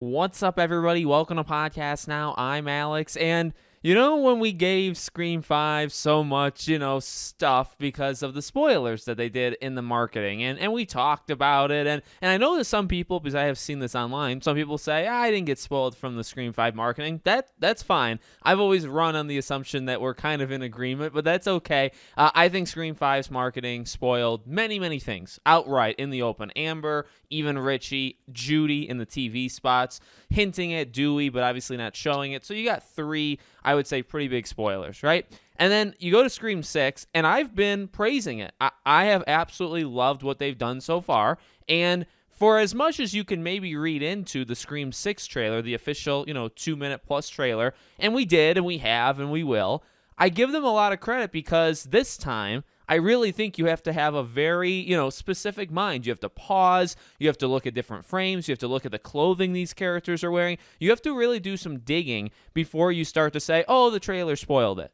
What's up, everybody? Welcome to Podcast Now. I'm Alex, and when we gave Scream 5 so much, stuff because of the spoilers that they did in the marketing, and we talked about it, and I know that some people, because I have seen this online, some people say, I didn't get spoiled from the Scream 5 marketing. That's fine. I've always run on the assumption that we're kind of in agreement, but that's okay. I think Scream 5's marketing spoiled many, many things outright in the open. Amber, even Richie, Judy in the TV spots, hinting at Dewey, but obviously not showing it. So you got three, I would say, pretty big spoilers, right? And then you go to Scream 6, and I've been praising it. I have absolutely loved what they've done so far. And for as much as you can maybe read into the Scream 6 trailer, the official, 2-minute plus trailer, and we did, and we have, and we will, I give them a lot of credit because this time, I really think you have to have a very, specific mind. You have to pause. You have to look at different frames. You have to look at the clothing these characters are wearing. You have to really do some digging before you start to say, oh, the trailer spoiled it.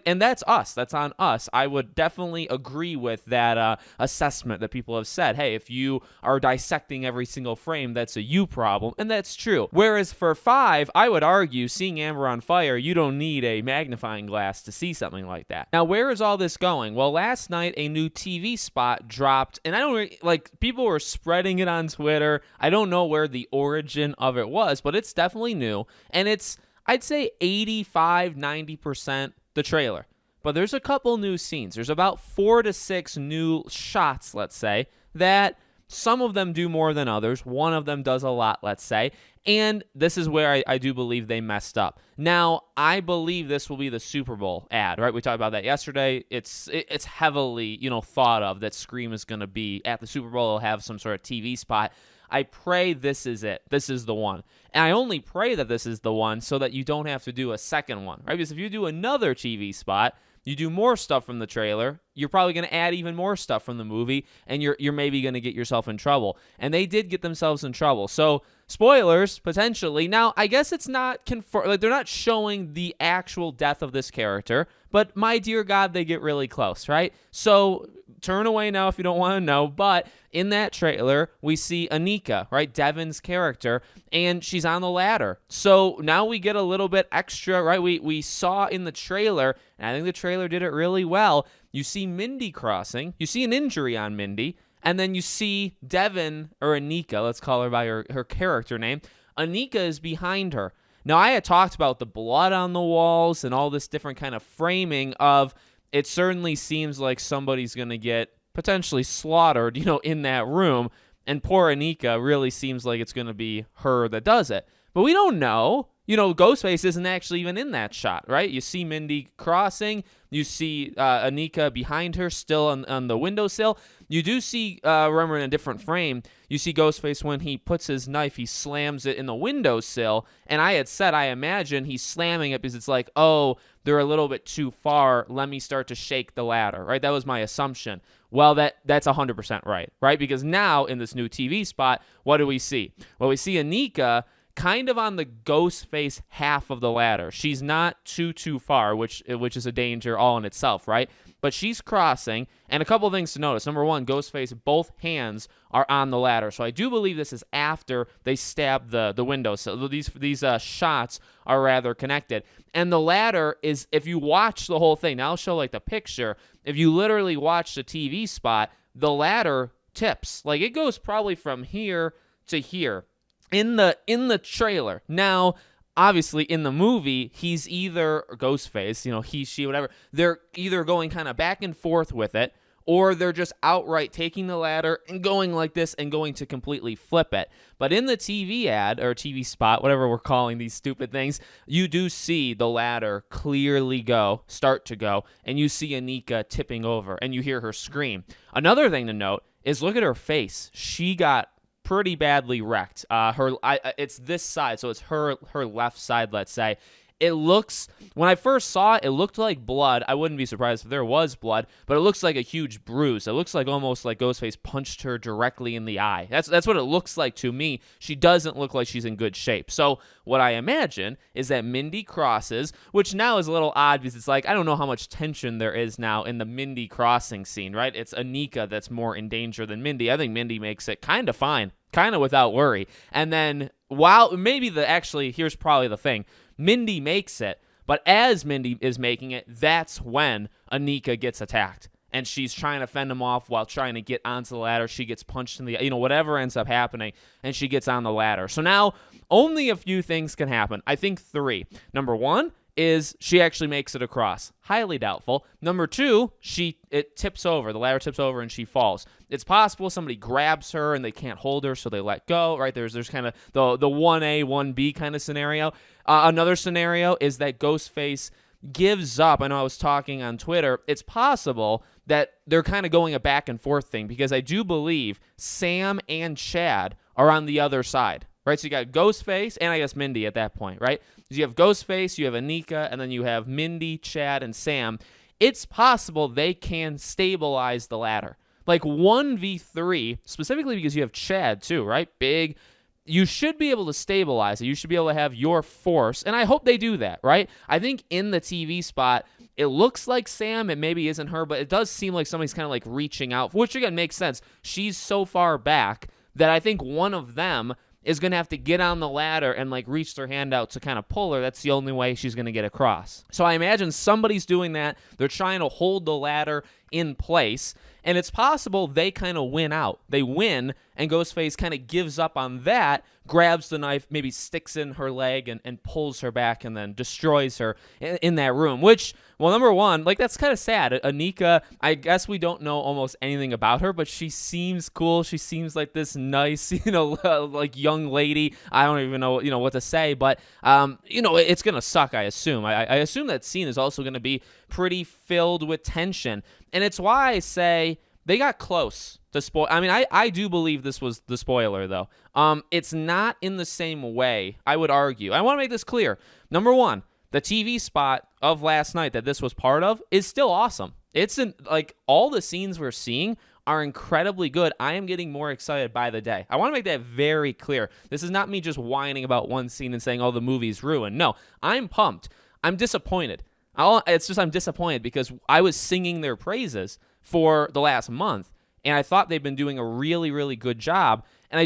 And that's us. That's on us. I would definitely agree with that assessment that people have said. Hey, if you are dissecting every single frame, that's a you problem. And that's true. Whereas for 5, I would argue, seeing Amber on fire, you don't need a magnifying glass to see something like that. Now, where is all this going? Well, last night, a new TV spot dropped, and I don't people were spreading it on Twitter. I don't know where the origin of it was, but it's definitely new, and it's, I'd say 85-90% the trailer. But there's a couple new scenes. There's about 4 to 6 new shots, let's say, that some of them do more than others. One of them does a lot, let's say. And this is where I do believe they messed up. Now, I believe this will be the Super Bowl ad, right? We talked about that yesterday. It's heavily, thought of that Scream is going to be at the Super Bowl. It'll have some sort of TV spot. I pray this is it. This is the one. And I only pray that this is the one so that you don't have to do a second one, right? Because if you do another TV spot, you do more stuff from the trailer, you're probably going to add even more stuff from the movie, and you're maybe going to get yourself in trouble. And they did get themselves in trouble. So, spoilers, potentially. Now, I guess it's not confirmed. They're not showing the actual death of this character, but my dear God, they get really close, right? So, turn away now if you don't want to know, but in that trailer, we see Anika, right, Devin's character, and she's on the ladder. So now we get a little bit extra, right? We saw in the trailer, and I think the trailer did it really well. You see Mindy crossing. You see an injury on Mindy, and then you see Devin, or Anika, let's call her by her character name. Anika is behind her. Now, I had talked about the blood on the walls and all this different kind of framing of it certainly seems like somebody's going to get potentially slaughtered, in that room. And poor Anika really seems like it's going to be her that does it. But we don't know. Ghostface isn't actually even in that shot, right? You see Mindy crossing. You see Anika behind her still on the windowsill. You do see, remember in a different frame, you see Ghostface when he puts his knife, he slams it in the windowsill. And I had said, I imagine he's slamming it because it's like, oh, they're a little bit too far. Let me start to shake the ladder, right? That was my assumption. Well, that's 100% right? Because now in this new TV spot, what do we see? Well, we see Anika kind of on the Ghostface half of the ladder. She's not too far, which is a danger all in itself, right? But she's crossing, and a couple things to notice. Number one, Ghostface, both hands are on the ladder. So I do believe this is after they stab the window. So these shots are rather connected. And the ladder is, if you watch the whole thing, now I'll show the picture. If you literally watch the TV spot, the ladder tips. It goes probably from here to here. In the trailer. Now, obviously, in the movie, he's either Ghostface, he, she, whatever. They're either going kind of back and forth with it, or they're just outright taking the ladder and going like this and going to completely flip it. But in the TV ad, or TV spot, whatever we're calling these stupid things, you do see the ladder clearly start to go, and you see Anika tipping over, and you hear her scream. Another thing to note is look at her face. She got pretty badly wrecked. It's this side, so it's her left side, let's say. It looks, when I first saw it, it looked like blood. I wouldn't be surprised if there was blood, but it looks like a huge bruise. It looks like almost like Ghostface punched her directly in the eye. That's what it looks like to me. She doesn't look like she's in good shape. So what I imagine is that Mindy crosses, which now is a little odd because it's like, I don't know how much tension there is now in the Mindy crossing scene, right? It's Anika that's more in danger than Mindy. I think Mindy makes it kind of fine, kind of without worry. And then while maybe here's probably the thing. Mindy makes it, but as Mindy is making it, that's when Anika gets attacked. And she's trying to fend him off while trying to get onto the ladder. She gets punched in the, whatever ends up happening, and she gets on the ladder. So now only a few things can happen. I think 3. Number 1 is she actually makes it across. Highly doubtful. Number 2, it tips over. The ladder tips over and she falls. It's possible somebody grabs her and they can't hold her, so they let go, right? There's kind of the 1A, 1B kind of scenario. Another scenario is that Ghostface gives up. I know I was talking on Twitter. It's possible that they're kind of going a back and forth thing, because I do believe Sam and Chad are on the other side, right? So you got Ghostface and I guess Mindy at that point, right? So you have Ghostface, you have Anika, and then you have Mindy, Chad, and Sam. It's possible they can stabilize the ladder. Like 1v3, specifically because you have Chad too, right? Big. You should be able to stabilize it. You should be able to have your force, and I hope they do that, right? I think in the TV spot, it looks like Sam. It maybe isn't her, but it does seem like somebody's kind of like reaching out, which again makes sense. She's so far back that I think one of them is going to have to get on the ladder and like reach their hand out to kind of pull her. That's the only way she's going to get across. So I imagine somebody's doing that. They're trying to hold the ladder in place, and it's possible they kind of win out. They win, and Ghostface kind of gives up on that, grabs the knife, maybe sticks in her leg and pulls her back and then destroys her in that room, which, well, number 1, like that's kind of sad. Anika, I guess we don't know almost anything about her, but she seems cool. She seems like this nice, like young lady. I don't even know, what to say, but, it's going to suck, I assume. I assume that scene is also going to be pretty filled with tension, and it's why I say they got close to spoil. I mean, I do believe this was the spoiler, though. It's not in the same way, I would argue. I want to make this clear. Number 1, the TV spot of last night that this was part of is still awesome. It's like all the scenes we're seeing are incredibly good. I am getting more excited by the day. I want to make that very clear. This is not me just whining about one scene and saying, oh, the movie's ruined. No, I'm pumped. I'm disappointed. I'm disappointed because I was singing their praises for the last month, and I thought they've been doing a really, really good job. And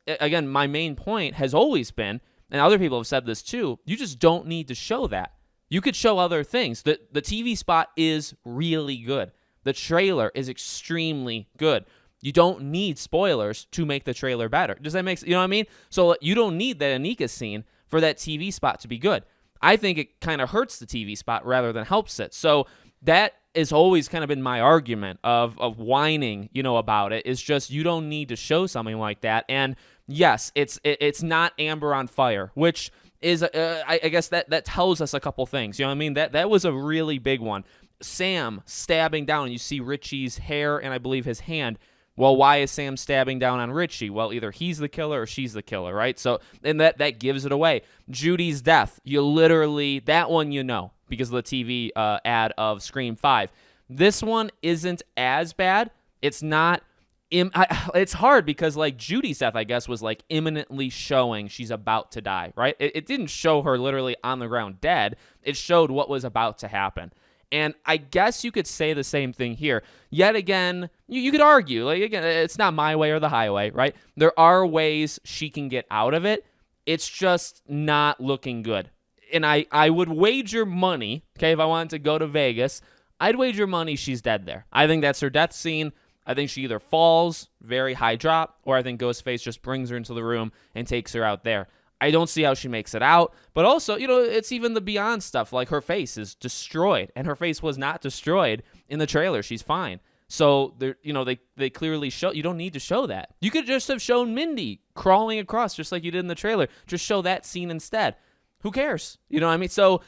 again, my main point has always been, and other people have said this too, you just don't need to show that. You could show other things. The TV spot is really good. The trailer is extremely good. You don't need spoilers to make the trailer better. Does that make sense? You know what I mean? So you don't need that Anika scene for that TV spot to be good. I think it kind of hurts the TV spot rather than helps it. So that has always kind of been my argument of whining, about it, is just you don't need to show something like that. And yes, it's not Amber on fire, which is, I guess that tells us a couple things. You know what I mean? That was a really big one. Sam stabbing down, and you see Richie's hair and I believe his hand. Well, why is Sam stabbing down on Richie? Well, either he's the killer or she's the killer, right? So, and that gives it away. Judy's death, that one because of the TV ad of Scream 5. This one isn't as bad. It's not. It's hard because like Judy's death, I guess, was like imminently showing she's about to die, right? It didn't show her literally on the ground dead. It showed what was about to happen. And I guess you could say the same thing here. Yet again, you could argue, like, again, it's not my way or the highway, right? There are ways she can get out of it. It's just not looking good. And I would wager money, okay, if I wanted to go to Vegas, I'd wager money she's dead there. I think that's her death scene. I think she either falls, very high drop, or I think Ghostface just brings her into the room and takes her out there. I don't see how she makes it out. But also, it's even the beyond stuff. Like her face is destroyed, and her face was not destroyed in the trailer. She's fine. So they clearly show. You don't need to show that. You could just have shown Mindy crawling across just like you did in the trailer. Just show that scene instead. Who cares? You know what I mean? So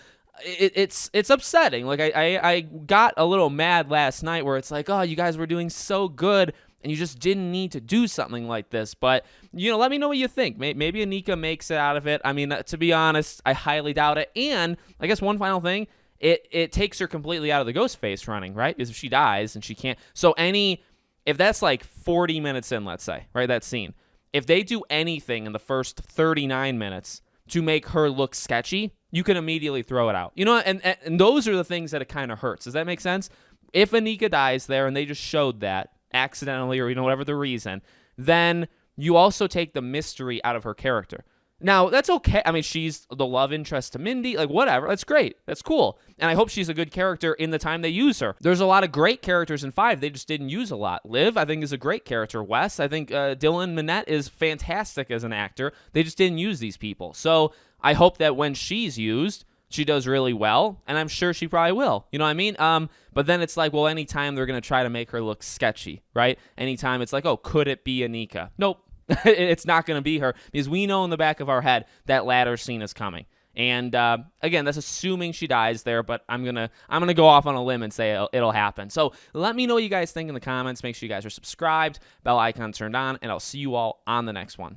it's upsetting. Like I got a little mad last night where it's like, oh, you guys were doing so good, and you just didn't need to do something like this. But, let me know what you think. Maybe Anika makes it out of it. I mean, to be honest, I highly doubt it. And I guess one final thing, it takes her completely out of the Ghostface running, right? Because if she dies and she can't. So if that's like 40 minutes in, let's say, right, that scene, if they do anything in the first 39 minutes to make her look sketchy, you can immediately throw it out. And those are the things that it kind of hurts. Does that make sense? If Anika dies there and they just showed that, accidentally or whatever the reason, then you also take the mystery out of her character. Now, that's okay. I mean, she's the love interest to Mindy, like whatever. That's great. That's cool. And I hope she's a good character in the time they use her. There's a lot of great characters in 5 they just didn't use a lot. Liv, I think, is a great character. Wes, I think Dylan Minnette is fantastic as an actor. They just didn't use these people. So I hope that when she's used, she does really well, and I'm sure she probably will. You know what I mean? But then it's like, well, anytime they're going to try to make her look sketchy, right? Anytime it's like, oh, could it be Anika? Nope. It's not going to be her because we know in the back of our head that ladder scene is coming. And again, that's assuming she dies there, but I'm gonna go off on a limb and say it'll happen. So let me know what you guys think in the comments. Make sure you guys are subscribed, bell icon turned on, and I'll see you all on the next one.